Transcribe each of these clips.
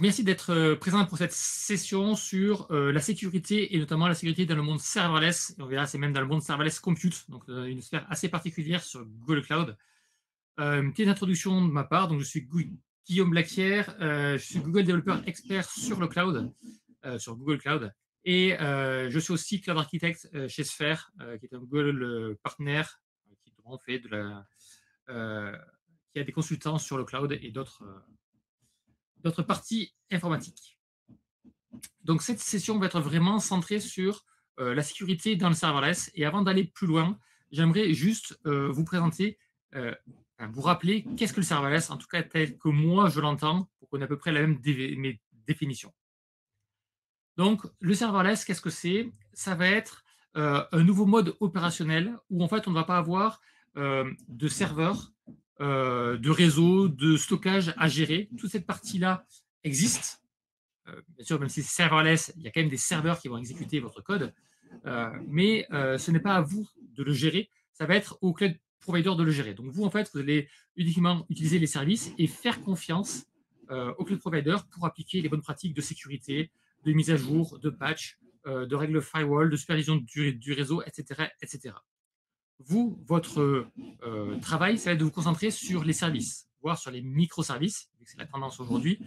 merci d'être présent pour cette session sur la sécurité et notamment la sécurité dans le monde serverless. Et on verra, c'est même dans le monde serverless compute, donc une sphère assez particulière sur Google Cloud. Une petite introduction de ma part. Donc, je suis Guillaume Blacquière, je suis Google développeur expert sur le cloud, sur Google Cloud. Et je suis aussi cloud architecte chez Sphere, qui est un Google partenaire qui fait euh, qui a des consultants sur le cloud et d'autres parties informatiques. Donc cette session va être vraiment centrée sur la sécurité dans le serverless. Et avant d'aller plus loin, j'aimerais juste vous présenter, vous rappeler qu'est-ce que le serverless, en tout cas tel que moi je l'entends, pour qu'on ait à peu près la même définition. Donc le serverless, qu'est-ce que c'est? Ça va être un nouveau mode opérationnel où en fait on ne va pas avoir de serveurs, de réseau, de stockage à gérer. Toute cette partie-là existe. Bien sûr, même si c'est serverless, il y a quand même des serveurs qui vont exécuter votre code, mais ce n'est pas à vous de le gérer, ça va être au cloud provider de le gérer. Donc vous, en fait, vous allez uniquement utiliser les services et faire confiance au cloud provider pour appliquer les bonnes pratiques de sécurité, de mise à jour, de patch, de règles firewall, de supervision du réseau, etc., etc. Vous, votre travail, ça va être de vous concentrer sur les services, voire sur les microservices, c'est la tendance aujourd'hui,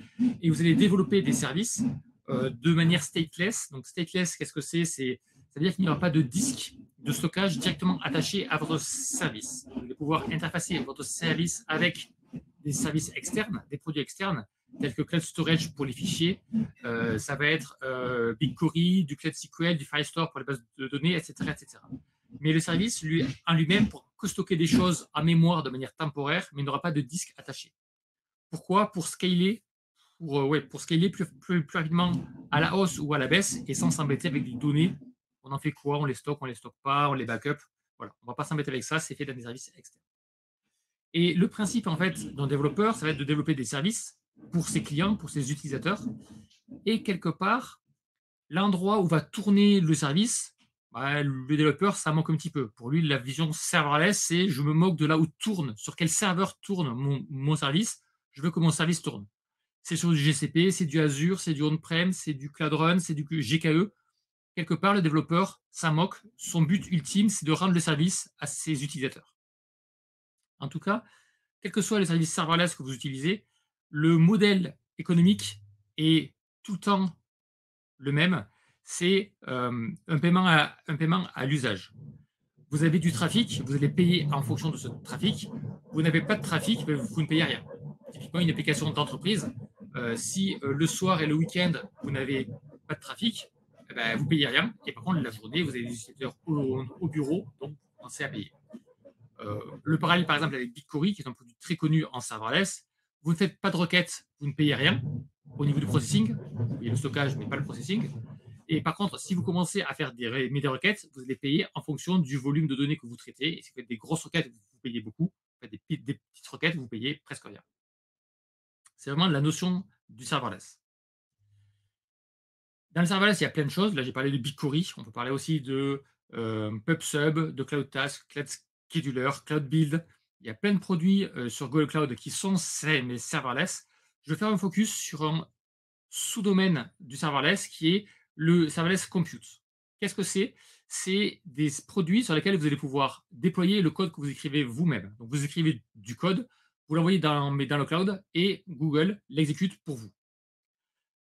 et vous allez développer des services de manière stateless. Donc stateless, qu'est-ce que c'est? C'est-à-dire qu'il n'y aura pas de disque de stockage directement attaché à votre service. Vous allez pouvoir interfacer votre service avec des services externes, des produits externes, tels que Cloud Storage pour les fichiers, ça va être BigQuery, du Cloud SQL, du Firestore pour les bases de données, etc., etc. Mais le service, en lui-même, pour stocker des choses en mémoire de manière temporaire, mais il n'aura pas de disque attaché. Pourquoi? Pour scaler, pour scaler plus rapidement à la hausse ou à la baisse et sans s'embêter avec des données. On en fait quoi? On les stocke pas, on les backup. Voilà, on ne va pas s'embêter avec ça, c'est fait dans des services externes. Et le principe, en fait, d'un développeur, ça va être de développer des services pour ses clients, pour ses utilisateurs. Et quelque part, l'endroit où va tourner le service, le développeur, ça manque un petit peu. Pour lui, la vision serverless, c'est je me moque de là où tourne, sur quel serveur tourne mon service. Je veux que mon service tourne. C'est sur du GCP, c'est du Azure, c'est du on-prem, c'est du Cloud Run, c'est du GKE. Quelque part, le développeur, ça moque. Son but ultime, c'est de rendre le service à ses utilisateurs. En tout cas, quel que soit le service serverless que vous utilisez, le modèle économique est tout le temps le même. C'est un paiement à l'usage. Vous avez du trafic, vous allez payer en fonction de ce trafic. Vous n'avez pas de trafic, vous ne payez rien. Typiquement, une application d'entreprise, si le soir et le week-end, vous n'avez pas de trafic, vous ne payez rien. Et par contre, la journée, vous avez des utilisateurs au bureau, donc vous commencez à payer. Le parallèle, par exemple, avec BigQuery, qui est un produit très connu en serverless, vous ne faites pas de requête, vous ne payez rien au niveau du processing. Vous payez le stockage, mais pas le processing. Et par contre, si vous commencez à faire des requêtes, vous allez payer en fonction du volume de données que vous traitez. Et si vous faites des grosses requêtes, vous payez beaucoup. Vous faites des petites requêtes, vous payez presque rien. C'est vraiment la notion du serverless. Dans le serverless, il y a plein de choses. Là, j'ai parlé de BigQuery. On peut parler aussi de PubSub, de CloudTask, Cloud Scheduler, Cloud Build. Il y a plein de produits sur Google Cloud qui sont mais serverless. Je vais faire un focus sur un sous-domaine du serverless qui est le serverless compute. Qu'est-ce que c'est? C'est des produits sur lesquels vous allez pouvoir déployer le code que vous écrivez vous-même. Donc, vous écrivez du code, vous l'envoyez dans le cloud et Google l'exécute pour vous.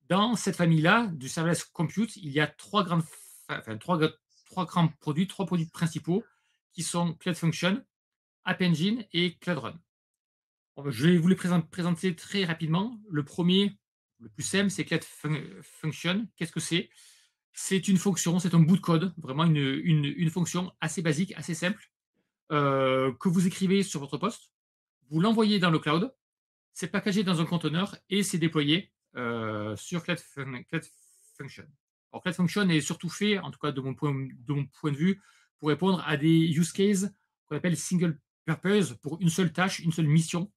Dans cette famille-là, du serverless compute, il y a trois grands produits, trois produits principaux qui sont Cloud Function, App Engine et Cloud Run. Je vais vous les présenter très rapidement. Le premier, le plus simple, c'est Cloud Function. Qu'est-ce que c'est? C'est une fonction, c'est un bout de code, vraiment une fonction assez basique, assez simple, que vous écrivez sur votre poste. Vous l'envoyez dans le cloud, c'est packagé dans un conteneur et c'est déployé sur Cloud Function. Alors, Cloud Function est surtout fait, en tout cas de mon point de vue, pour répondre à des use cases qu'on appelle single purpose, pour une seule tâche, une seule mission.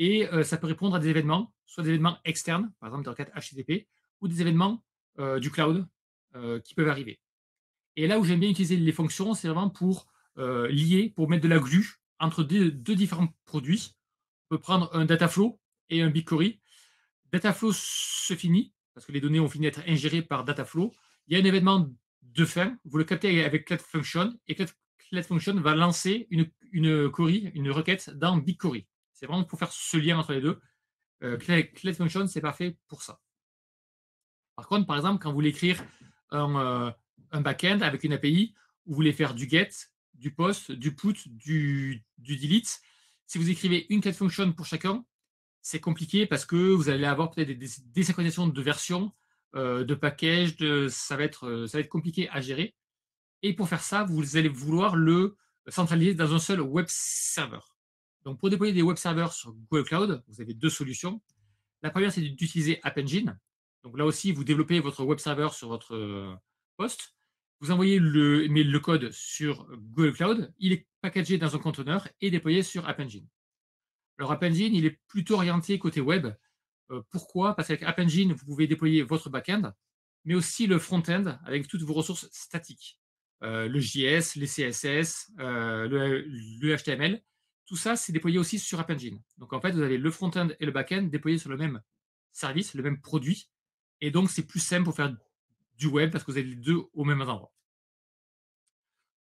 Et ça peut répondre à des événements, soit des événements externes, par exemple des requêtes HTTP, ou des événements du cloud qui peuvent arriver. Et là où j'aime bien utiliser les fonctions, c'est vraiment pour lier, pour mettre de la glue entre deux différents produits. On peut prendre un Dataflow et un BigQuery. Dataflow se finit, parce que les données ont fini d'être ingérées par Dataflow. Il y a un événement de fin, vous le captez avec CloudFunction, et CloudFunction va lancer une query, une requête dans BigQuery. C'est vraiment pour faire ce lien entre les deux. CloudFunction, c'est parfait pour ça. Par contre, par exemple, quand vous voulez écrire un backend avec une API, vous voulez faire du get, du post, du put, du delete, si vous écrivez une CloudFunction pour chacun, c'est compliqué parce que vous allez avoir peut-être des désynchronisations de versions, de packages, ça va être compliqué à gérer. Et pour faire ça, vous allez vouloir le centraliser dans un seul web server. Donc, pour déployer des web servers sur Google Cloud, vous avez deux solutions. La première, c'est d'utiliser App Engine. Donc là aussi, vous développez votre web server sur votre poste. Vous envoyez le code sur Google Cloud. Il est packagé dans un conteneur et déployé sur App Engine. Alors, App Engine, il est plutôt orienté côté web. Pourquoi? Parce qu'avec App Engine, vous pouvez déployer votre back-end, mais aussi le front-end avec toutes vos ressources statiques. Le JS, les CSS, le HTML. Tout ça, c'est déployé aussi sur App Engine. Donc, en fait, vous avez le front-end et le back-end déployés sur le même service, le même produit. Et donc, c'est plus simple pour faire du web parce que vous avez les deux au même endroit.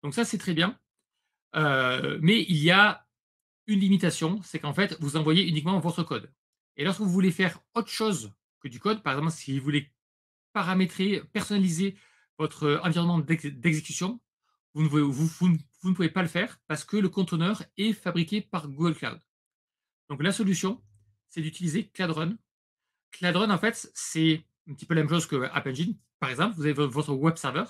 Donc, ça, c'est très bien. Mais il y a une limitation, c'est qu'en fait, vous envoyez uniquement votre code. Et lorsque vous voulez faire autre chose que du code, par exemple, si vous voulez paramétrer, personnaliser votre environnement d'exécution, vous ne pouvez pas le faire parce que le conteneur est fabriqué par Google Cloud. Donc la solution, c'est d'utiliser Cloud Run. Cloud Run, en fait, c'est un petit peu la même chose que App Engine. Par exemple, vous avez votre web server,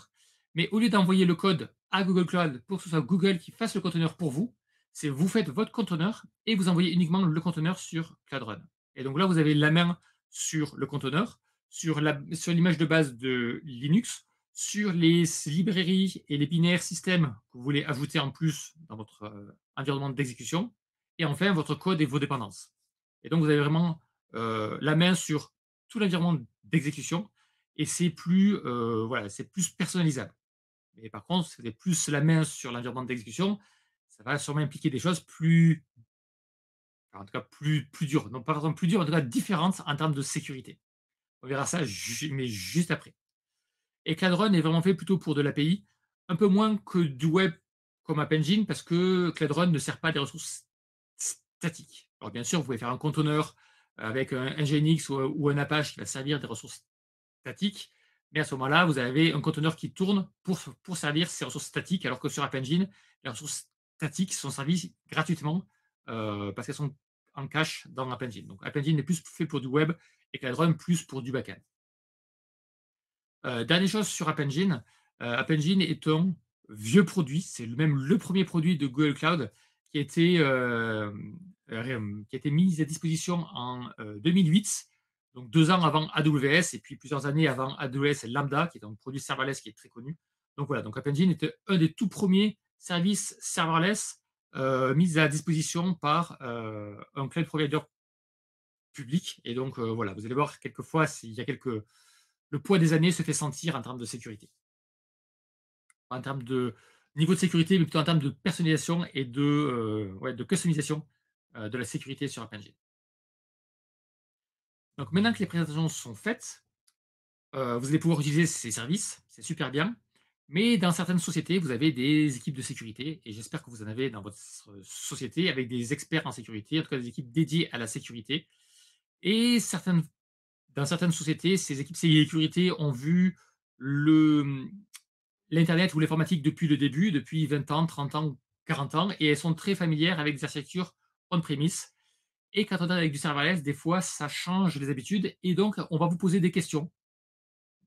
mais au lieu d'envoyer le code à Google Cloud pour que ce soit Google qui fasse le conteneur pour vous, c'est vous faites votre conteneur et vous envoyez uniquement le conteneur sur Cloud Run. Et donc là, vous avez la main sur le conteneur, sur l'image de base de Linux, sur les librairies et les binaires système que vous voulez ajouter en plus dans votre environnement d'exécution, et enfin votre code et vos dépendances. Et donc vous avez vraiment la main sur tout l'environnement d'exécution et c'est plus, voilà, c'est plus personnalisable. Mais par contre, si vous avez plus la main sur l'environnement d'exécution, ça va sûrement impliquer des choses plus, en tout cas plus dures. Non, pas forcément plus dures, en tout cas différentes en termes de sécurité. On verra ça mais juste après. Et Cloud est vraiment fait plutôt pour de l'API, un peu moins que du web comme App Engine, parce que Cloud ne sert pas à des ressources statiques. Alors bien sûr, vous pouvez faire un conteneur avec un Nginx ou un Apache qui va servir des ressources statiques, mais à ce moment-là, vous avez un conteneur qui tourne pour servir ces ressources statiques, alors que sur App Engine, les ressources statiques sont servies gratuitement parce qu'elles sont en cache dans App Engine. Donc App Engine est plus fait pour du web et Cloud plus pour du backend. Dernière chose sur App Engine est un vieux produit, c'est même le premier produit de Google Cloud qui a été, mis à disposition en 2008, donc 2 ans avant AWS et puis plusieurs années avant AWS Lambda, qui est un produit serverless qui est très connu. Donc voilà, donc App Engine était un des tout premiers services serverless mis à disposition par un cloud provider public. Et donc voilà, vous allez voir quelquefois s'il y a le poids des années se fait sentir en termes de sécurité. En termes de niveau de sécurité, mais plutôt en termes de personnalisation et de customisation de la sécurité sur App Engine. Donc maintenant que les présentations sont faites, vous allez pouvoir utiliser ces services, c'est super bien. Mais dans certaines sociétés, vous avez des équipes de sécurité, et j'espère que vous en avez dans votre société avec des experts en sécurité, en tout cas des équipes dédiées à la sécurité. Et dans certaines sociétés, ces équipes sécurité ont vu l'internet ou l'informatique depuis le début, depuis 20 ans, 30 ans, 40 ans, et elles sont très familières avec des architectures on-premise. Et quand on est avec du serverless, des fois, ça change les habitudes, et donc on va vous poser des questions,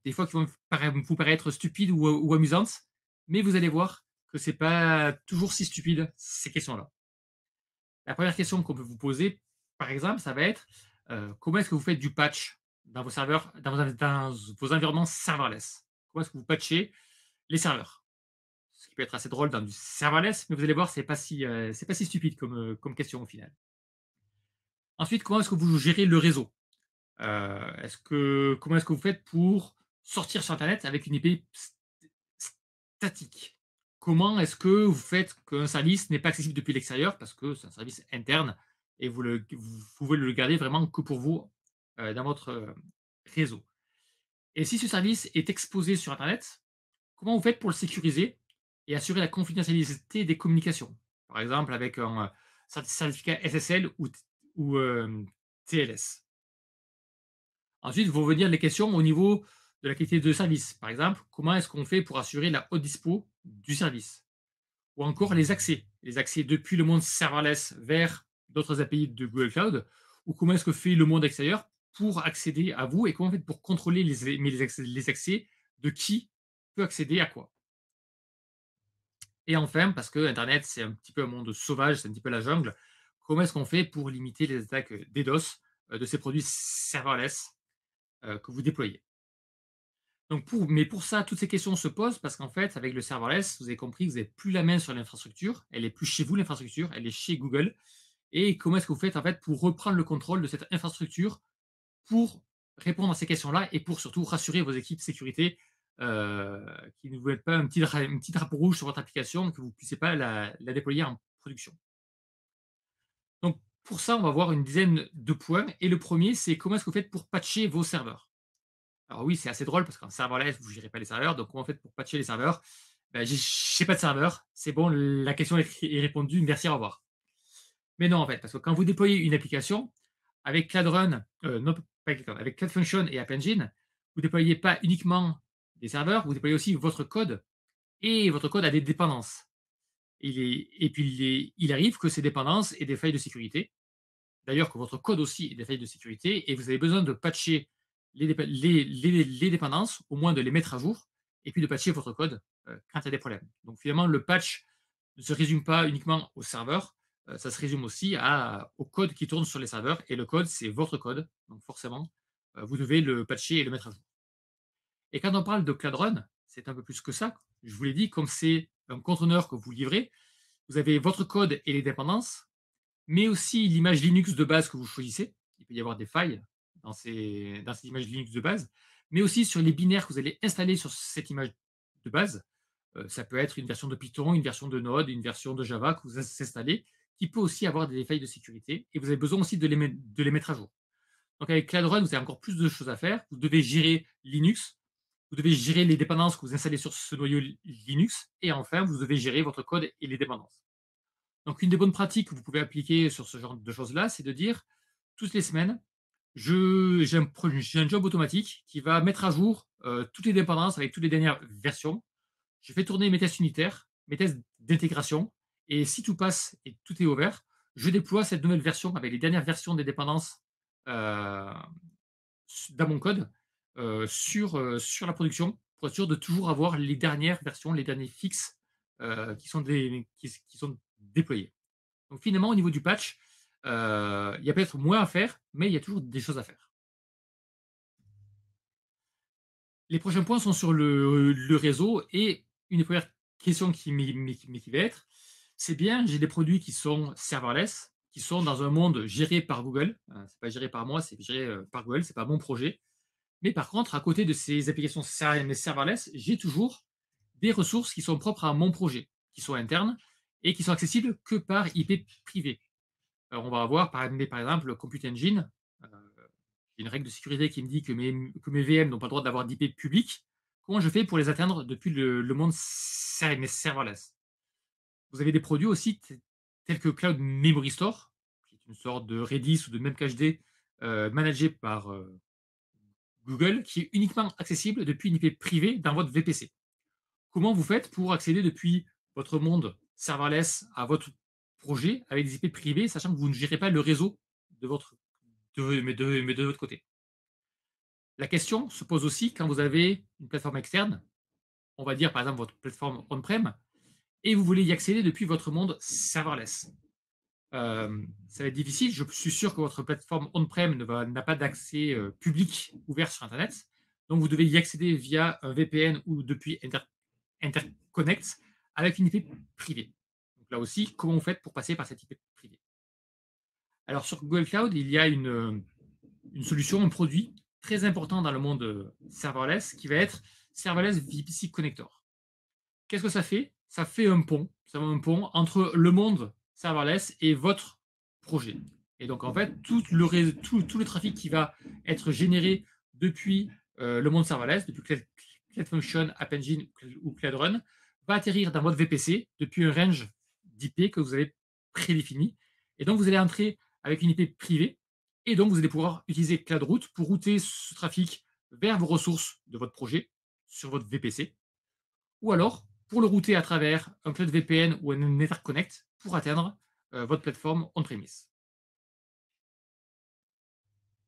des fois qui vont vous paraître stupides ou amusantes, mais vous allez voir que c'est pas toujours si stupide, ces questions-là. La première question qu'on peut vous poser, par exemple, ça va être comment est-ce que vous faites du patch dans vos serveurs, dans vos environnements serverless? Comment est-ce que vous patchez les serveurs? Ce qui peut être assez drôle dans du serverless, mais vous allez voir, c'est pas si stupide comme question au final. Ensuite, comment est-ce que vous gérez le réseau? Comment est-ce que vous faites pour sortir sur internet avec une IP statique? Comment est-ce que vous faites qu'un service n'est pas accessible depuis l'extérieur parce que c'est un service interne et vous pouvez le garder vraiment que pour vous dans votre réseau. Et si ce service est exposé sur Internet, comment vous faites pour le sécuriser et assurer la confidentialité des communications? Par exemple, avec un certificat SSL ou TLS. Ensuite, vont venir les questions au niveau de la qualité de service. Par exemple, comment est-ce qu'on fait pour assurer la haute dispo du service? Ou encore les accès depuis le monde serverless vers d'autres API de Google Cloud, ou comment est-ce que fait le monde extérieur pour accéder à vous et comment on fait pour contrôler les accès de qui peut accéder à quoi. Et enfin, parce que Internet, c'est un petit peu un monde sauvage, c'est un petit peu la jungle, comment est-ce qu'on fait pour limiter les attaques DDoS de ces produits serverless que vous déployez? Donc mais pour ça, toutes ces questions se posent parce qu'en fait, avec le serverless, vous avez compris que vous n'avez plus la main sur l'infrastructure. Elle est plus chez vous, l'infrastructure, elle est chez Google. Et comment est-ce que vous faites en fait pour reprendre le contrôle de cette infrastructure pour répondre à ces questions-là et pour surtout rassurer vos équipes sécurité qui ne vous mettent pas un petit drapeau rouge sur votre application et que vous ne puissiez pas la déployer en production. Donc pour ça, on va voir une dizaine de points. Et le premier, c'est comment est-ce que vous faites pour patcher vos serveurs. Alors oui, c'est assez drôle parce qu'en serverless, vous ne gérez pas les serveurs. Donc, comment vous faites pour patcher les serveurs? Ben, j'ai pas de serveur. C'est bon, la question est répondue. Merci, au revoir. Mais non, en fait, parce que quand vous déployez une application avec Cloud Run, non, pas avec Cloud, avec Cloud Function et App Engine, vous déployez pas uniquement des serveurs, vous déployez aussi votre code et votre code a des dépendances. Et puis, il arrive que ces dépendances aient des failles de sécurité. D'ailleurs, que votre code aussi ait des failles de sécurité et vous avez besoin de patcher les dépendances, au moins de les mettre à jour, et puis de patcher votre code quand il y a des problèmes. Donc finalement, le patch ne se résume pas uniquement au serveur, ça se résume aussi au code qui tourne sur les serveurs, et le code, c'est votre code, donc forcément, vous devez le patcher et le mettre à jour. Et quand on parle de Cloud Run, c'est un peu plus que ça. Je vous l'ai dit, comme c'est un conteneur que vous livrez, vous avez votre code et les dépendances, mais aussi l'image Linux de base que vous choisissez. Il peut y avoir des failles dans cette image Linux de base, mais aussi sur les binaires que vous allez installer sur cette image de base. Ça peut être une version de Python, une version de Node, une version de Java que vous installez, qui peut aussi avoir des failles de sécurité, et vous avez besoin aussi de les mettre à jour. Donc avec Cloud Run, vous avez encore plus de choses à faire. Vous devez gérer Linux, vous devez gérer les dépendances que vous installez sur ce noyau Linux, et enfin, vous devez gérer votre code et les dépendances. Donc, une des bonnes pratiques que vous pouvez appliquer sur ce genre de choses-là, c'est de dire toutes les semaines, j'ai un job automatique qui va mettre à jour toutes les dépendances avec toutes les dernières versions. Je fais tourner mes tests unitaires, mes tests d'intégration, et si tout passe et tout est ouvert, je déploie cette nouvelle version avec les dernières versions des dépendances euh, dans mon code sur la production pour être sûr de toujours avoir les dernières versions, les derniers fixes qui sont déployés. Donc finalement, au niveau du patch, il y a peut-être moins à faire, mais il y a toujours des choses à faire. Les prochains points sont sur le réseau et une des premières questions qui va être, c'est bien, j'ai des produits qui sont serverless, qui sont dans un monde géré par Google. C'est pas géré par moi, c'est géré par Google, c'est pas mon projet. Mais par contre, à côté de ces applications serverless, j'ai toujours des ressources qui sont propres à mon projet, qui sont internes et qui sont accessibles que par IP privé. On va avoir par exemple le Compute Engine. J'ai une règle de sécurité qui me dit que mes VM n'ont pas le droit d'avoir d'IP public. Comment je fais pour les atteindre depuis le monde serverless? Vous avez des produits aussi tels que Cloud Memory Store, qui est une sorte de Redis ou de Memcached managé par Google, qui est uniquement accessible depuis une IP privée dans votre VPC. Comment vous faites pour accéder depuis votre monde serverless à votre projet avec des IP privés, sachant que vous ne gérez pas le réseau de votre mais de votre côté? La question se pose aussi quand vous avez une plateforme externe, on va dire par exemple votre plateforme on-prem, et vous voulez y accéder depuis votre monde serverless. Ça va être difficile. Je suis sûr que votre plateforme on-prem n'a pas d'accès public ouvert sur Internet. Donc, vous devez y accéder via un VPN ou depuis Interconnect avec une IP privée. Donc, là aussi, comment vous faites pour passer par cette IP privée? Alors, sur Google Cloud, il y a une solution, un produit très important dans le monde serverless qui va être Serverless VPC Connector. Qu'est-ce que ça fait? Ça fait un pont entre le monde serverless et votre projet. Et donc, en fait, tout le trafic qui va être généré depuis le monde serverless, depuis Cloud Function, App Engine ou Cloud Run, va atterrir dans votre VPC depuis un range d'IP que vous avez prédéfini. Et donc, vous allez entrer avec une IP privée. Et donc, vous allez pouvoir utiliser Cloud Route pour router ce trafic vers vos ressources de votre projet sur votre VPC. Ou alors, pour le router à travers un Cloud VPN ou un Etherconnect pour atteindre votre plateforme on-premise.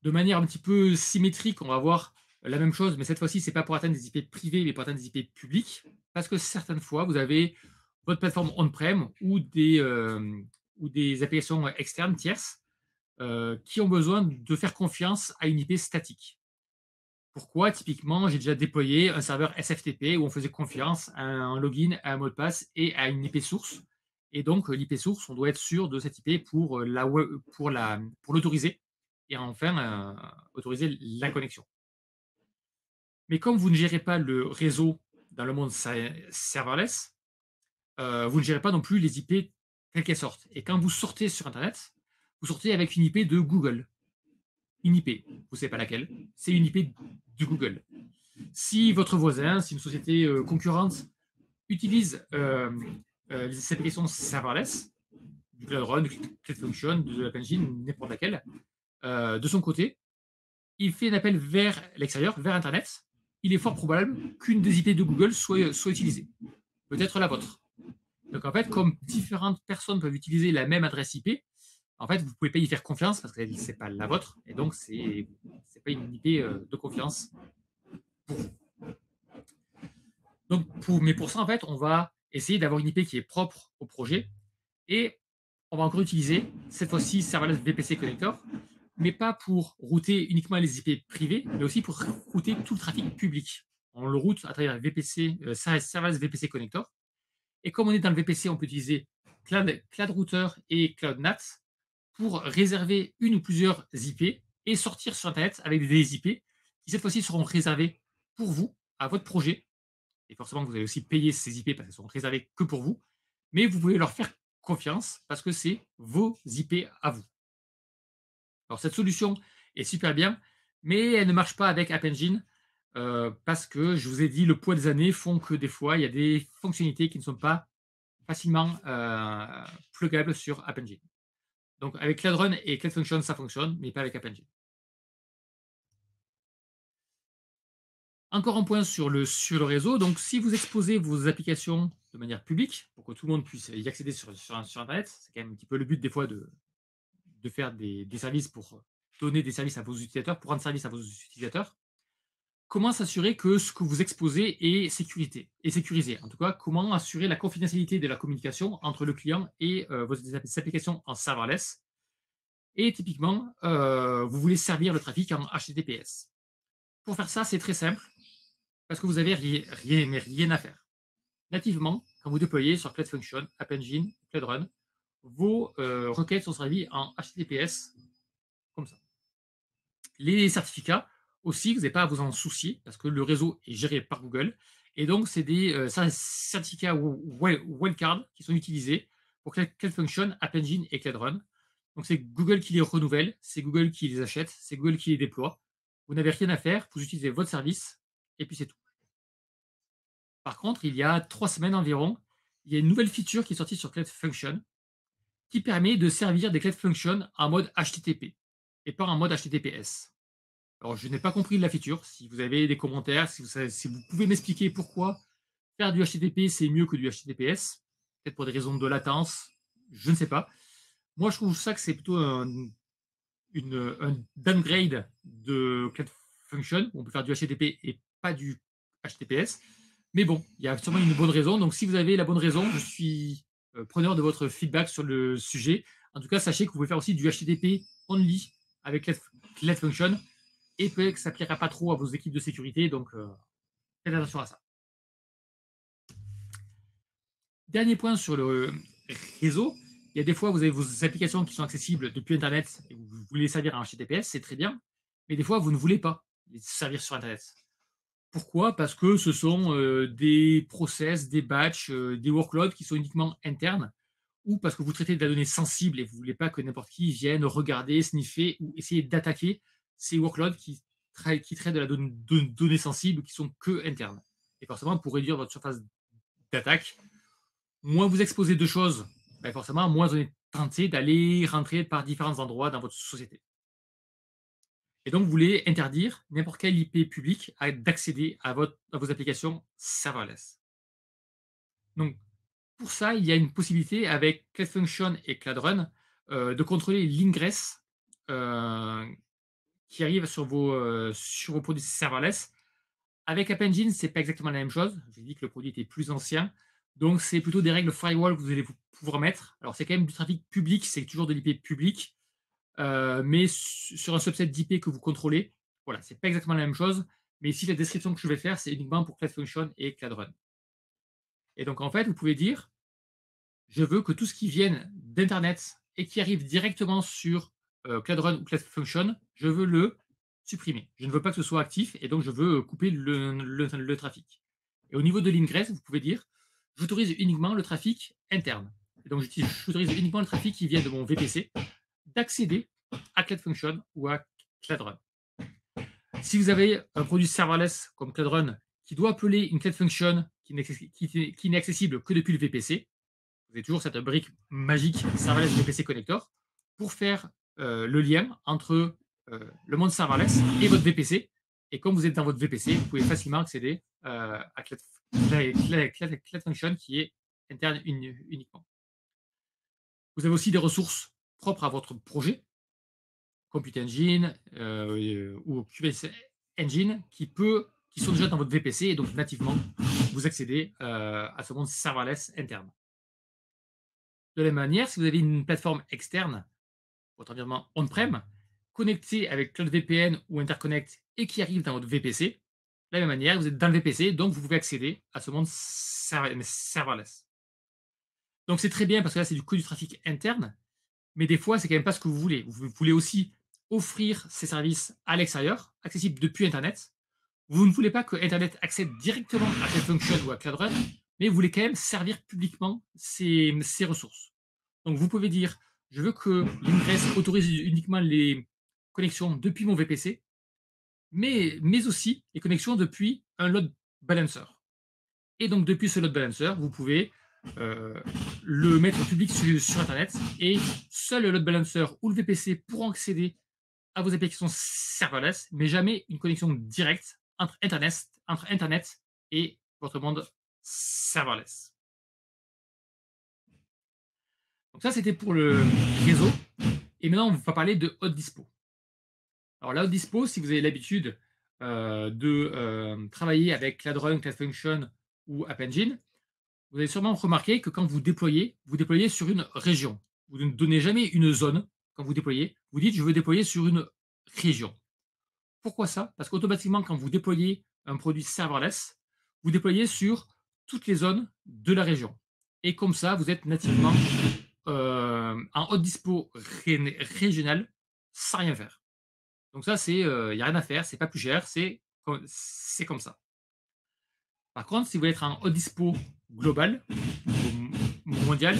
De manière un petit peu symétrique, on va voir la même chose, mais cette fois-ci, ce n'est pas pour atteindre des IP privés, mais pour atteindre des IP publics. Parce que certaines fois, vous avez votre plateforme on-prem ou des applications externes, tierces, qui ont besoin de faire confiance à une IP statique. Pourquoi? Typiquement, j'ai déjà déployé un serveur SFTP où on faisait confiance à un login, à un mot de passe et à une IP source. Et donc, l'IP source, on doit être sûr de cette IP pour l'autoriser et enfin autoriser la connexion. Mais comme vous ne gérez pas le réseau dans le monde serverless, vous ne gérez pas non plus les IP telles qu'elles sortent. Et quand vous sortez sur Internet, vous sortez avec une IP de Google. Une IP, vous ne savez pas laquelle, c'est une IP de Google. Si votre voisin, si une société concurrente utilise les applications serverless, du Cloud Run, du Cloud Function, de l'App Engine, n'importe laquelle, de son côté, il fait un appel vers l'extérieur, vers Internet. Il est fort probable qu'une des IP de Google soit utilisée. Peut-être la vôtre. Donc en fait, comme différentes personnes peuvent utiliser la même adresse IP, en fait, vous ne pouvez pas y faire confiance parce que ce n'est pas la vôtre. Et donc, ce n'est pas une IP de confiance pour vous. Donc, mais pour ça, en fait, on va essayer d'avoir une IP qui est propre au projet. Et on va encore utiliser, cette fois-ci, Serverless VPC Connector, mais pas pour router uniquement les IP privés, mais aussi pour router tout le trafic public. On le route à travers Serverless VPC Connector. Et comme on est dans le VPC, on peut utiliser Cloud Router et Cloud NAT pour réserver une ou plusieurs IP et sortir sur Internet avec des IP qui, cette fois-ci, seront réservées pour vous, à votre projet. Et forcément, vous allez aussi payer ces IP parce qu'elles sont réservées que pour vous. Mais vous pouvez leur faire confiance parce que c'est vos IP à vous. Alors, cette solution est super bien, mais elle ne marche pas avec App Engine parce que, je vous ai dit, le poids des années font que des fois, il y a des fonctionnalités qui ne sont pas facilement pluggables sur App Engine. Donc, avec Cloud Run et Cloud Function, ça fonctionne, mais pas avec App Engine. Encore un point sur le réseau. Donc, si vous exposez vos applications de manière publique, pour que tout le monde puisse y accéder sur Internet, c'est quand même un petit peu le but des fois de faire des services pour donner des services à vos utilisateurs, pour rendre service à vos utilisateurs. Comment s'assurer que ce que vous exposez est sécurisé? En tout cas, comment assurer la confidentialité de la communication entre le client et vos applications en serverless? Et typiquement, vous voulez servir le trafic en HTTPS. Pour faire ça, c'est très simple, parce que vous n'avez rien à faire. Nativement, quand vous déployez sur Cloud Function, App Engine, Cloud Run, vos requêtes sont servies en HTTPS comme ça. Les certificats aussi, vous n'avez pas à vous en soucier parce que le réseau est géré par Google. Et donc, c'est des certificats wildcard qui sont utilisés pour Cloud Function, App Engine et Cloud Run. Donc, c'est Google qui les renouvelle, c'est Google qui les achète, c'est Google qui les déploie. Vous n'avez rien à faire, vous utilisez votre service et puis c'est tout. Par contre, il y a 3 semaines environ, il y a une nouvelle feature qui est sortie sur Cloud Function qui permet de servir des Cloud Function en mode HTTP et pas en mode HTTPS. Alors, je n'ai pas compris la feature. Si vous avez des commentaires, si vous pouvez m'expliquer pourquoi faire du HTTP, c'est mieux que du HTTPS, peut-être pour des raisons de latence, je ne sais pas. Moi, je trouve ça que c'est plutôt un downgrade de Cloud Function, où on peut faire du HTTP et pas du HTTPS. Mais bon, il y a sûrement une bonne raison. Donc, si vous avez la bonne raison, je suis preneur de votre feedback sur le sujet. En tout cas, sachez que vous pouvez faire aussi du HTTP only avec Cloud Function et peut-être que ça ne plaira pas trop à vos équipes de sécurité. Donc, faites attention à ça. Dernier point sur le réseau. Il y a des fois, vous avez vos applications qui sont accessibles depuis Internet et vous voulez les servir en HTTPS, c'est très bien. Mais des fois, vous ne voulez pas les servir sur Internet. Pourquoi? Parce que ce sont des process, des batchs, des workloads qui sont uniquement internes ou parce que vous traitez de la donnée sensible et vous ne voulez pas que n'importe qui vienne regarder, sniffer ou essayer d'attaquer ces workloads qui traitent de la donnée sensible qui sont que internes. Et forcément, pour réduire votre surface d'attaque, moins vous exposez de choses, ben forcément, moins vous êtes tenté d'aller rentrer par différents endroits dans votre société. Et donc, vous voulez interdire n'importe quel IP public d'accéder à vos applications serverless. Donc, pour ça, il y a une possibilité avec Cloud Function et Cloud Run de contrôler l'ingress euh, qui arrive sur vos produits serverless. Avec App Engine, ce n'est pas exactement la même chose. J'ai dit que le produit était plus ancien. Donc, c'est plutôt des règles firewall que vous allez pouvoir mettre. Alors, c'est quand même du trafic public, c'est toujours de l'IP public, mais sur un subset d'IP que vous contrôlez. Voilà, c'est pas exactement la même chose. Mais ici, la description que je vais faire, c'est uniquement pour Cloud Function et Cloud Run. Et donc, en fait, vous pouvez dire je veux que tout ce qui vienne d'Internet et qui arrive directement sur Cloud Run ou Cloud Function, je veux le supprimer. Je ne veux pas que ce soit actif et donc je veux couper le trafic. Et au niveau de l'ingress, vous pouvez dire j'autorise uniquement le trafic interne. Et donc j'autorise uniquement le trafic qui vient de mon VPC d'accéder à Cloud Function ou à Cloud Run. Si vous avez un produit serverless comme Cloud Run qui doit appeler une Cloud Function qui n'est accessible que depuis le VPC, vous avez toujours cette brique magique serverless VPC connector pour faire le lien entre le monde serverless et votre VPC. Et comme vous êtes dans votre VPC, vous pouvez facilement accéder à Cloud Function qui est interne uniquement. Vous avez aussi des ressources propres à votre projet, Compute Engine ou Kubernetes Engine, qui sont déjà dans votre VPC et donc nativement, vous accédez à ce monde serverless interne. De la même manière, si vous avez une plateforme externe, votre environnement on-prem, connecté avec Cloud VPN ou Interconnect et qui arrive dans votre VPC, de la même manière, vous êtes dans le VPC, donc vous pouvez accéder à ce monde serverless. Donc c'est très bien parce que là, c'est que du trafic interne, mais des fois, c'est quand même pas ce que vous voulez. Vous voulez aussi offrir ces services à l'extérieur, accessibles depuis Internet. Vous ne voulez pas que Internet accède directement à Cloud Function ou à Cloud Run, mais vous voulez quand même servir publiquement ces ressources. Donc vous pouvez dire, je veux que l'ingress autorise uniquement les connexions depuis mon VPC, mais aussi les connexions depuis un load balancer. Et donc depuis ce load balancer, vous pouvez le mettre public sur Internet et seul le load balancer ou le VPC pourront accéder à vos applications serverless, mais jamais une connexion directe entre Internet et votre monde serverless. Donc ça, c'était pour le réseau. Et maintenant, on va parler de Hot Dispo. Alors la Hot Dispo, si vous avez l'habitude de travailler avec Cloud Run, Cloud Function ou App Engine, vous avez sûrement remarqué que quand vous déployez sur une région. Vous ne donnez jamais une zone quand vous déployez. Vous dites, je veux déployer sur une région. Pourquoi ça? Parce qu'automatiquement, quand vous déployez un produit serverless, vous déployez sur toutes les zones de la région. Et comme ça, vous êtes nativement en haute dispo régional sans rien faire. Donc ça, il n'y a rien à faire, c'est pas plus cher, c'est comme ça. Par contre, si vous voulez être en haute dispo global, mondial,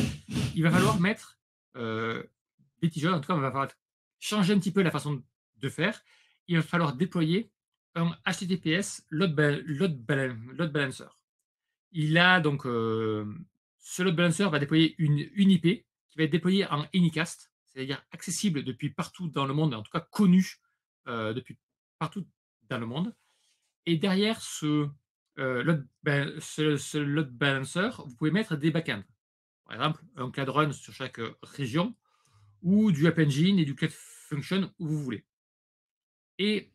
il va falloir mettre des petits jeux, en tout cas, il va falloir changer un petit peu la façon de faire. Il va falloir déployer un HTTPS load balancer. Il a donc ce load balancer va déployer une IP qui va être déployée en Anycast, c'est-à-dire accessible depuis partout dans le monde, en tout cas connu depuis partout dans le monde. Et derrière ce load balancer, vous pouvez mettre des backends. Par exemple, un Cloud Run sur chaque région ou du App Engine et du Cloud Function où vous voulez. Et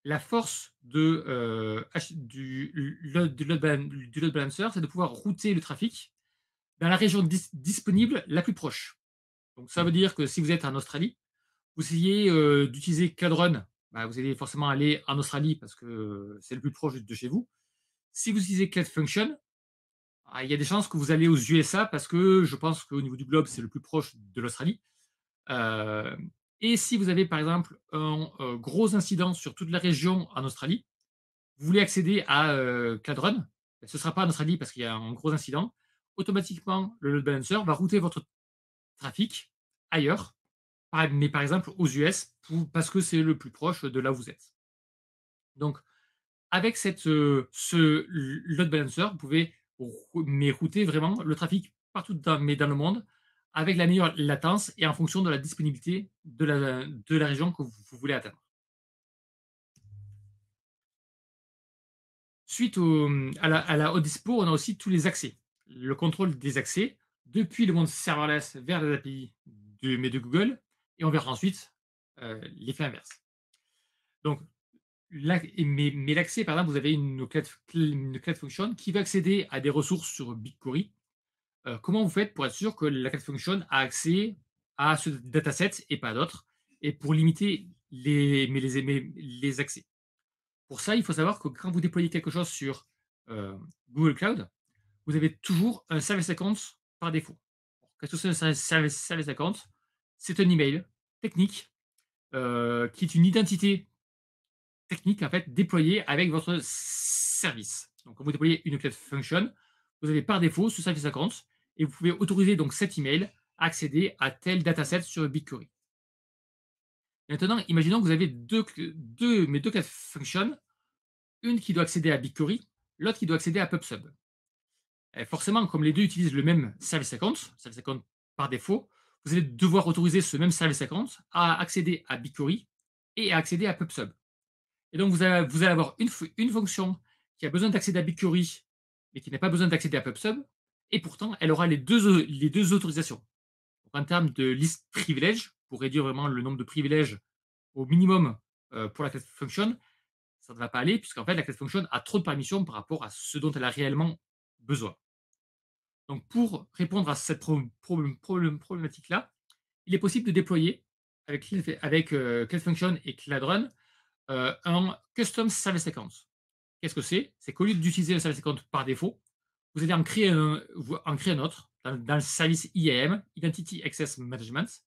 la force du load balancer, c'est de pouvoir router le trafic dans la région disponible la plus proche. Donc ça veut dire que si vous êtes en Australie, vous essayez d'utiliser Cloud Run, vous allez forcément aller en Australie parce que c'est le plus proche de chez vous. Si vous utilisez Cloud Function, il y a des chances que vous allez aux USA parce que je pense qu'au niveau du globe, c'est le plus proche de l'Australie. Et si vous avez par exemple un gros incident sur toute la région en Australie, vous voulez accéder à Cloud Run, ce ne sera pas en Australie parce qu'il y a un gros incident. Automatiquement, le load balancer va router votre trafic ailleurs, mais par exemple aux US, parce que c'est le plus proche de là où vous êtes. Donc, avec ce load balancer, vous pouvez router vraiment le trafic partout dans le monde avec la meilleure latence et en fonction de la disponibilité de la région que vous voulez atteindre. Suite à la haute dispo, on a aussi tous les accès. Le contrôle des accès depuis le monde serverless vers les API de Google, et on verra ensuite l'effet inverse. Donc, mais l'accès, par exemple, vous avez une Cloud Function qui va accéder à des ressources sur BigQuery. Comment vous faites pour être sûr que la Cloud Function a accès à ce dataset et pas à d'autres, et pour limiter les accès? Pour ça, il faut savoir que quand vous déployez quelque chose sur Google Cloud, vous avez toujours un service account par défaut. Qu'est-ce que c'est un service account? C'est un email technique qui est une identité technique en fait déployée avec votre service. Donc, quand vous déployez une Cloud Function, vous avez par défaut ce service account et vous pouvez autoriser donc cet email à accéder à tel dataset sur BigQuery. Maintenant, imaginons que vous avez mes deux Cloud Functions, une qui doit accéder à BigQuery, l'autre qui doit accéder à PubSub. Et forcément, comme les deux utilisent le même service account par défaut, vous allez devoir autoriser ce même service account à accéder à BigQuery et à accéder à PubSub. Et donc, vous allez avoir une fonction qui a besoin d'accéder à BigQuery, mais qui n'a pas besoin d'accéder à PubSub, et pourtant, elle aura les deux autorisations. Donc, en termes de list privilège, pour réduire vraiment le nombre de privilèges au minimum pour la class function, ça ne va pas aller, puisqu'en fait, la class function a trop de permissions par rapport à ce dont elle a réellement besoin. Donc, pour répondre à cette problématique-là, il est possible de déployer avec Cloud Function et Cloud Run un Custom Service Account. Qu'est-ce que c'est? C'est qu'au lieu d'utiliser le Service Account par défaut, vous allez en créer un autre dans le service IAM, Identity Access Management.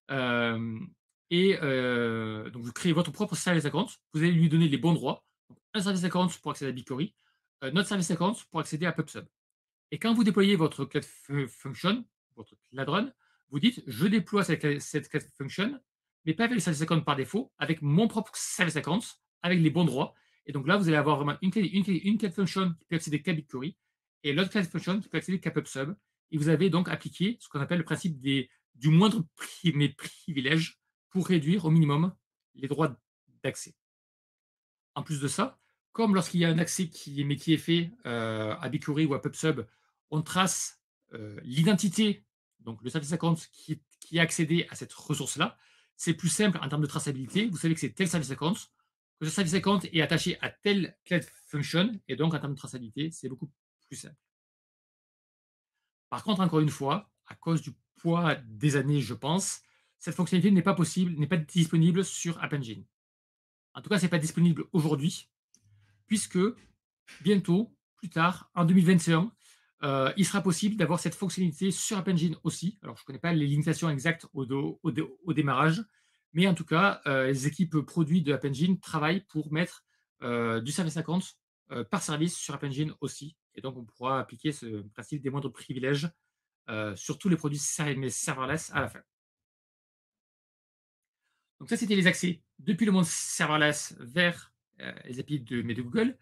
Donc, vous créez votre propre Service Account. Vous allez lui donner les bons droits. Donc, un Service Account pour accéder à BigQuery, notre Service Account pour accéder à PubSub. Et quand vous déployez votre Cloud Function, votre Cloud Run, vous dites je déploie cette Cloud Function, mais pas avec le Service Account par défaut, avec mon propre Service Account, avec les bons droits. Et donc là, vous allez avoir vraiment une Cloud Function qui peut accéder qu'à BigQuery et l'autre Cloud Function qui peut accéder qu'à PubSub. Et vous avez donc appliqué ce qu'on appelle le principe du moindre privilège pour réduire au minimum les droits d'accès. En plus de ça, comme lorsqu'il y a un accès qui est fait à BigQuery ou à PubSub, on trace l'identité, donc le service account qui a accédé à cette ressource-là. C'est plus simple en termes de traçabilité. Vous savez que c'est tel service account, que ce service account est attaché à telle Cloud Function, et donc en termes de traçabilité, c'est beaucoup plus simple. Par contre, encore une fois, à cause du poids des années, je pense, cette fonctionnalité n'est pas disponible sur App Engine. En tout cas, ce n'est pas disponible aujourd'hui, puisque bientôt, plus tard, en 2021, il sera possible d'avoir cette fonctionnalité sur App Engine aussi. Alors, je ne connais pas les limitations exactes au démarrage, mais en tout cas, les équipes produits de App Engine travaillent pour mettre du service account par service sur App Engine aussi. Et donc, on pourra appliquer ce principe des moindres privilèges sur tous les produits serverless à la fin. Donc ça, c'était les accès depuis le monde serverless vers les API de Google.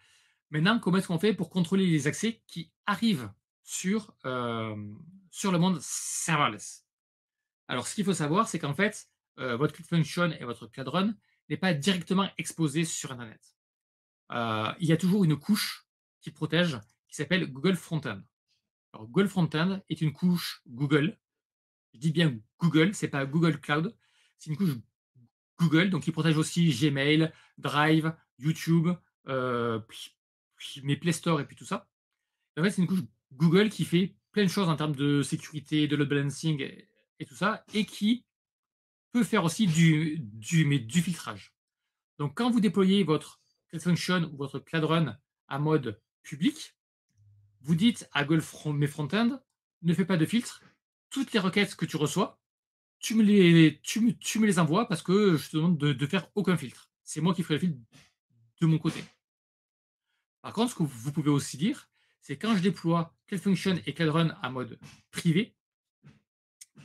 Maintenant, comment est-ce qu'on fait pour contrôler les accès qui arrivent sur le monde serverless? Alors, ce qu'il faut savoir, c'est qu'en fait, votre Cloud Function et votre Cloud Run n'est pas directement exposé sur Internet. Il y a toujours une couche qui protège, qui s'appelle Google Frontend. Alors, Google Frontend est une couche Google. Je dis bien Google, c'est pas Google Cloud. C'est une couche Google, donc qui protège aussi Gmail, Drive, YouTube, mes Play Store et puis tout ça. En fait, c'est une couche Google qui fait plein de choses en termes de sécurité, de load balancing et tout ça, et qui peut faire aussi du filtrage. Donc, quand vous déployez votre Cloud Function ou votre Cloud Run à mode public, vous dites à Google mes Frontend, ne fais pas de filtre. Toutes les requêtes que tu reçois, tu me les envoies parce que je te demande de faire aucun filtre. C'est moi qui ferai le filtre de mon côté. Par contre, ce que vous pouvez aussi dire, c'est quand je déploie Cloud Function et Cloud Run à mode privé,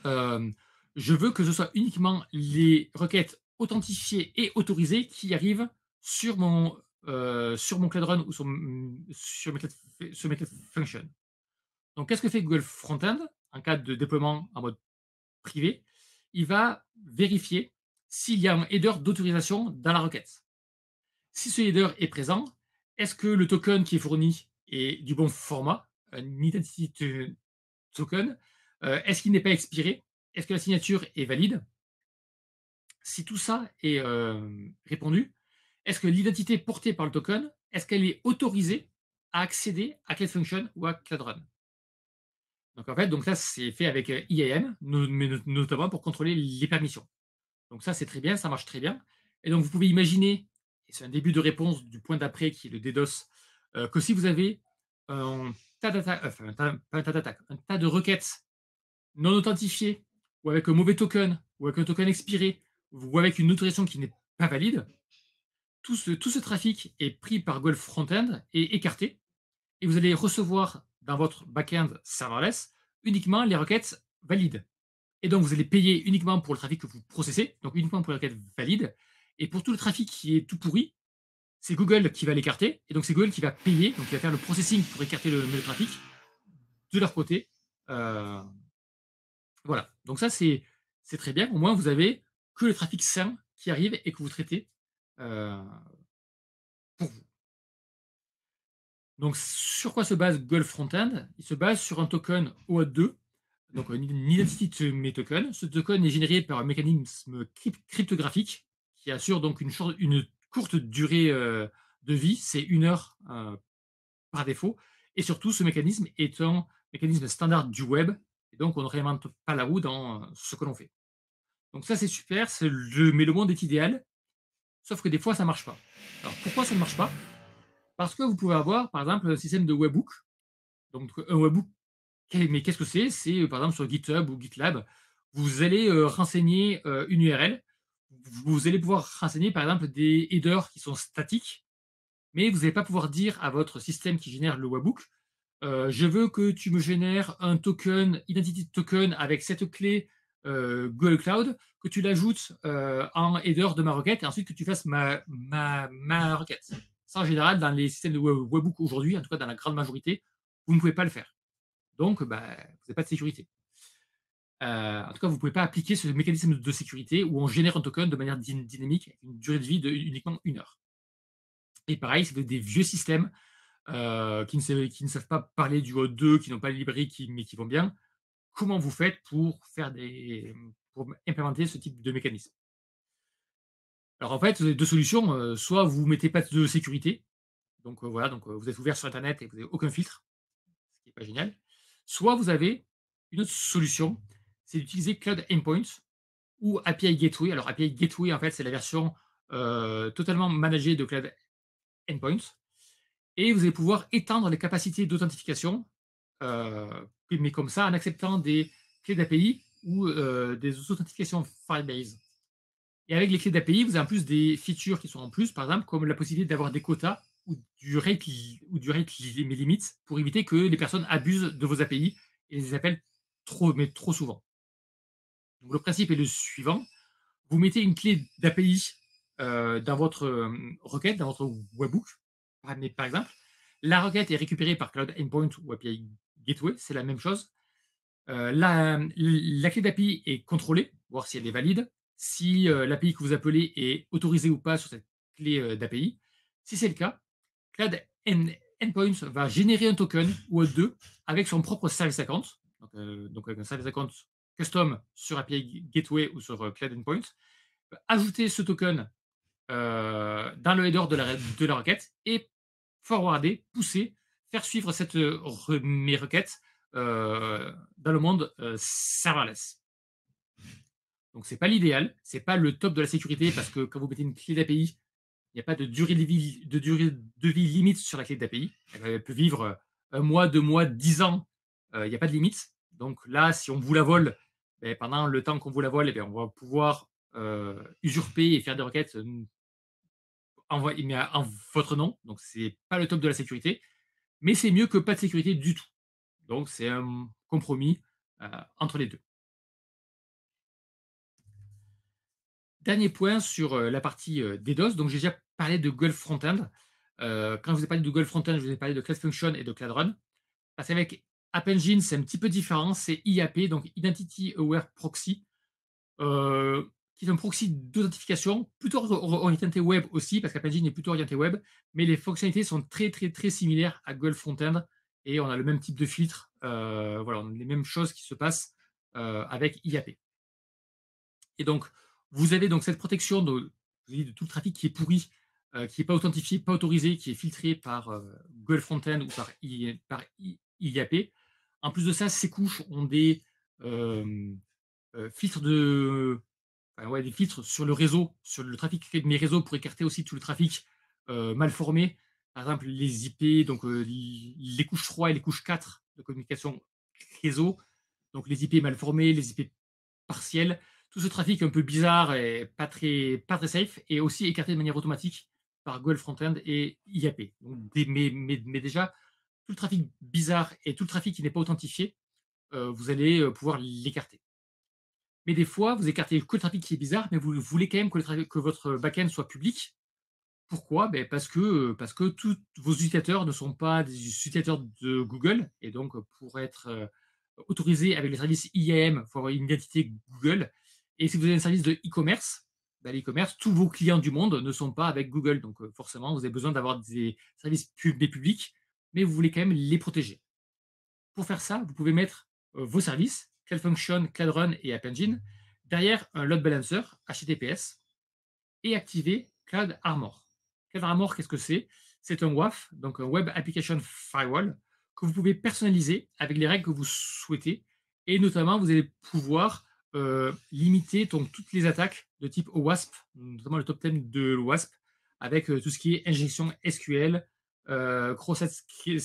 Hem, je veux que ce soit uniquement les requêtes authentifiées et autorisées qui arrivent sur mon Cloud Run ou sur mes Cloud Functions. Donc qu'est-ce que fait Google Frontend? En cas de déploiement en mode privé, il va vérifier s'il y a un header d'autorisation dans la requête. Si ce header est présent, est-ce que le token qui est fourni est du bon format, un identity token? Est-ce qu'il n'est pas expiré? Est-ce que la signature est valide? Si tout ça est, répondu, est-ce que l'identité portée par le token, est-ce qu'elle est autorisée à accéder à Cloud Function ou à Cloud Run? Donc en fait, donc ça, c'est fait avec, IAM, mais notamment pour contrôler les permissions. Donc ça, c'est très bien, ça marche très bien. Et donc vous pouvez imaginer, et c'est un début de réponse du point d'après qui est le DDoS, que si vous avez un tas d'attaques, enfin pas un tas d'attaques, un tas de requêtes non authentifiées, ou avec un mauvais token, ou avec un token expiré, ou avec une autorisation qui n'est pas valide, tout ce trafic est pris par Golf Frontend et écarté, et vous allez recevoir dans votre backend serverless uniquement les requêtes valides. Et donc, vous allez payer uniquement pour le trafic que vous processez, donc uniquement pour les requêtes valides. Et pour tout le trafic qui est tout pourri, c'est Google qui va l'écarter. Et donc, c'est Google qui va payer, donc qui va faire le processing pour écarter le trafic de leur côté. Euh, voilà. Donc, ça, c'est très bien. Au moins, vous avez que le trafic sain qui arrive et que vous traitez euh, pour vous. Donc, sur quoi se base Google Frontend? Il se base sur un token OAuth2, donc un identity token. Ce token est généré par un mécanisme cryptographique qui assure donc une courte durée de vie, c'est 1 heure par défaut. Et surtout, ce mécanisme est un mécanisme standard du web, et donc on ne réinvente pas la roue dans ce que l'on fait. Donc ça, c'est super, mais le monde est idéal, sauf que des fois, ça ne marche pas. Alors pourquoi ça ne marche pas? Parce que vous pouvez avoir, par exemple, un système de webhook. Donc un webhook, mais qu'est-ce que c'est? C'est, par exemple, sur GitHub ou GitLab, vous allez, renseigner, une URL. Vous allez pouvoir renseigner, par exemple, des headers qui sont statiques, mais vous n'allez pas pouvoir dire à votre système qui génère le webhook, «Je veux que tu me génères un token, identity token avec cette clé, Google Cloud, que tu l'ajoutes, en header de ma requête et ensuite que tu fasses ma requête». Ça, en général, dans les systèmes de webhook aujourd'hui, en tout cas dans la grande majorité, vous ne pouvez pas le faire. Donc, bah, vous n'avez pas de sécurité. En tout cas, vous ne pouvez pas appliquer ce mécanisme de sécurité où on génère un token de manière dynamique avec une durée de vie de uniquement 1 heure. Et pareil, c'est des vieux systèmes qui ne savent pas parler du O2, qui n'ont pas les librairies mais qui vont bien. Comment vous faites pour implémenter ce type de mécanisme? Alors en fait, vous avez deux solutions. Soit vous ne mettez pas de sécurité, donc voilà, donc vous êtes ouvert sur Internet et vous n'avez aucun filtre, ce qui n'est pas génial. Soit vous avez une autre solution, c'est d'utiliser Cloud Endpoint ou API Gateway. Alors API Gateway, en fait, c'est la version totalement managée de Cloud Endpoint. Et vous allez pouvoir étendre les capacités d'authentification, mais comme ça, en acceptant des clés d'API ou des authentifications Firebase. Et avec les clés d'API, vous avez en plus des features qui sont en plus, par exemple, comme la possibilité d'avoir des quotas ou du rate limit pour éviter que les personnes abusent de vos API et les appellent trop souvent. Donc le principe est le suivant: vous mettez une clé d'API dans votre requête, dans votre webhook, par exemple. La requête est récupérée par Cloud Endpoint ou API Gateway, c'est la même chose. La clé d'API est contrôlée, voir si elle est valide, si l'API que vous appelez est autorisée ou pas sur cette clé d'API. Si c'est le cas, Cloud Endpoint va générer un token ou deux avec son propre service account, donc avec un service account custom sur API Gateway ou sur Cloud Endpoint, ajouter ce token dans le header de la requête et forwarder, pousser, faire suivre mes requêtes dans le monde serverless. Donc, c'est pas l'idéal, c'est pas le top de la sécurité parce que quand vous mettez une clé d'API, il n'y a pas de durée de vie limite sur la clé d'API. Elle peut vivre 1 mois, 2 mois, 10 ans. Il n'y a pas de limite. Donc là, si on vous la vole, ben, pendant le temps qu'on vous la vole, eh bien, on va pouvoir usurper et faire des requêtes mais en votre nom. Donc, c'est pas le top de la sécurité, mais c'est mieux que pas de sécurité du tout. Donc, c'est un compromis entre les deux. Dernier point sur la partie DDoS. Donc, j'ai déjà parlé de Google Frontend. Quand je vous ai parlé de Google Frontend, je vous ai parlé de Cloud Function et de Cloud Run. Parce qu'avec App Engine, c'est un petit peu différent. C'est IAP, donc Identity Aware Proxy, qui est un proxy d'authentification, plutôt orienté web aussi, parce qu'App Engine est plutôt orienté web. Mais les fonctionnalités sont très, très, très similaires à Google Frontend. Et on a le même type de filtre. Voilà, on a les mêmes choses qui se passent avec IAP. Et donc, vous avez donc cette protection de tout le trafic qui est pourri, qui n'est pas authentifié, pas autorisé, qui est filtré par Google Frontend ou par IAP. En plus de ça, ces couches ont des filtres des filtres sur le réseau, sur le trafic de mes réseaux pour écarter aussi tout le trafic mal formé. Par exemple, les IP, donc les couches 3 et les couches 4 de communication réseau. Donc les IP mal formés, les IP partiel, tout ce trafic un peu bizarre et pas très safe est aussi écarté de manière automatique par Google Frontend et IAP. Donc, mais déjà, tout le trafic bizarre et tout le trafic qui n'est pas authentifié, vous allez pouvoir l'écarter. Mais des fois, vous écartez que le trafic qui est bizarre, mais vous voulez quand même que votre backend soit public. Pourquoi? Parce que tous vos utilisateurs ne sont pas des utilisateurs de Google et donc pour être autorisé avec les services IAM, il faut avoir une identité Google. Et si vous avez un service de e-commerce, bah, l'e-commerce, tous vos clients du monde ne sont pas avec Google. Donc forcément, vous avez besoin d'avoir des services publics, mais vous voulez quand même les protéger. Pour faire ça, vous pouvez mettre vos services, Cloud Function, Cloud Run et App Engine, derrière un load balancer HTTPS et activer Cloud Armor. Cloud Armor, qu'est-ce que c'est? C'est un WAF, donc un Web Application Firewall, que vous pouvez personnaliser avec les règles que vous souhaitez. Et notamment, vous allez pouvoir limiter donc, toutes les attaques de type OWASP, notamment le top 10 de l'OWASP, avec tout ce qui est injection SQL, cross-site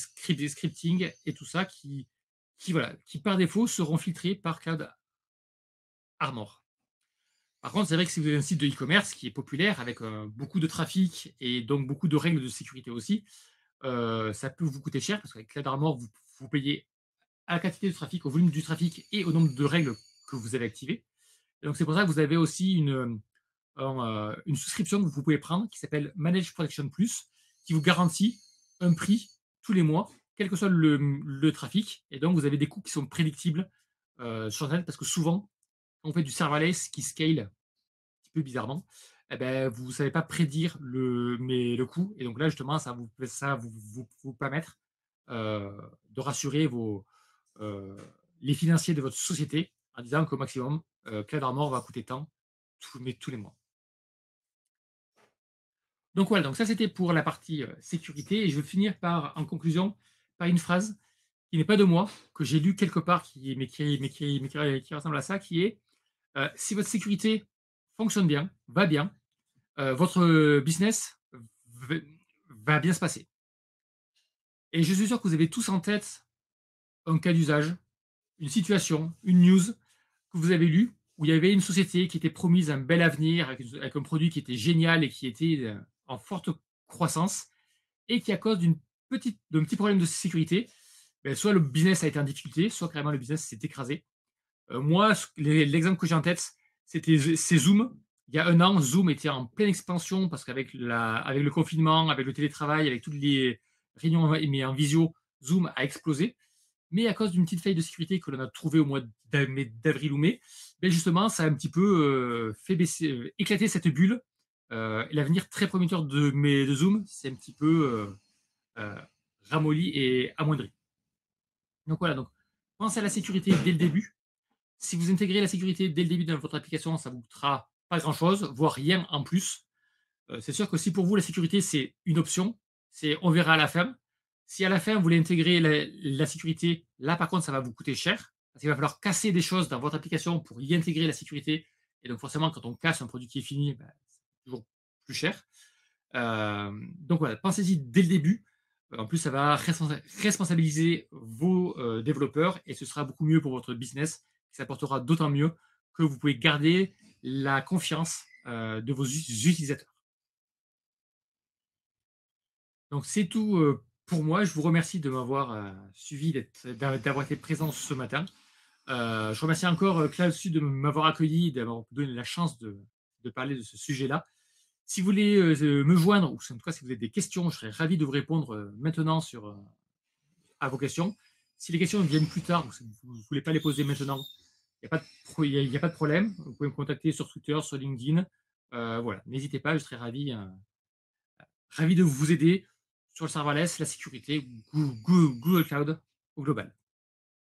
scripting et tout ça qui par défaut seront filtrés par Cloud Armor. Par contre, c'est vrai que si vous avez un site de e-commerce qui est populaire avec beaucoup de trafic et donc beaucoup de règles de sécurité aussi, ça peut vous coûter cher parce qu'avec Cloud Armor, vous payez à la quantité de trafic, au volume du trafic et au nombre de règles que vous avez activées. Et donc, c'est pour ça que vous avez aussi une souscription que vous pouvez prendre qui s'appelle Manage Protection Plus, qui vous garantit un prix tous les mois, quel que soit le trafic. Et donc, vous avez des coûts qui sont prédictibles sur Internet parce que souvent, quand on fait du serverless qui scale petit peu bizarrement, eh ben, vous ne savez pas prédire le coût. Et donc là, justement, ça vous permettre de rassurer les financiers de votre société en disant qu'au maximum, Cloud Armor va coûter tant tous les mois. Donc voilà, donc ça c'était pour la partie sécurité. Et je vais finir en conclusion, par une phrase qui n'est pas de moi, que j'ai lue quelque part, qui ressemble à ça, qui est si votre sécurité fonctionne bien, va bien, votre business va bien se passer. Et je suis sûr que vous avez tous en tête un cas d'usage, une situation, une news que vous avez lue, où il y avait une société qui était promise un bel avenir, avec un produit qui était génial et qui était en forte croissance, et qui, à cause d'un petit problème de sécurité, ben, soit le business a été en difficulté, soit carrément le business s'est écrasé. Moi, l'exemple que j'ai en tête, c'est Zoom. Il y a un an, Zoom était en pleine expansion parce qu'avec avec le confinement, avec le télétravail, avec toutes les réunions mais en visio, Zoom a explosé. Mais à cause d'une petite faille de sécurité que l'on a trouvée au mois d'avril ou mai, ben justement, ça a un petit peu fait éclater cette bulle. L'avenir très prometteur de Zoom, c'est un petit peu ramolli et amoindri. Donc voilà, donc pensez à la sécurité dès le début. Si vous intégrez la sécurité dès le début de votre application, ça ne vous coûtera pas grand-chose, voire rien en plus. C'est sûr que si pour vous la sécurité c'est une option, on verra à la fin. Si à la fin vous voulez intégrer la sécurité, là par contre ça va vous coûter cher, parce qu'il va falloir casser des choses dans votre application pour y intégrer la sécurité. Et donc forcément quand on casse un produit qui est fini, ben, c'est toujours plus cher. Donc voilà, pensez-y dès le début. En plus, ça va responsabiliser vos développeurs et ce sera beaucoup mieux pour votre business. Ça apportera d'autant mieux que vous pouvez garder la confiance de vos utilisateurs. Donc c'est tout pour moi. Je vous remercie de m'avoir suivi, d'avoir été présent ce matin. Je remercie encore Cloud Sud de m'avoir accueilli, d'avoir donné la chance de de parler de ce sujet-là. Si vous voulez me joindre, ou en tout cas si vous avez des questions, je serais ravi de vous répondre maintenant à vos questions. Si les questions viennent plus tard, ou si vous ne voulez pas les poser maintenant, il n'y a, pas de y a pas de problème. Vous pouvez me contacter sur Twitter, sur LinkedIn. Voilà, n'hésitez pas, je serais ravi de vous aider sur le serverless, la sécurité, Google Cloud au global.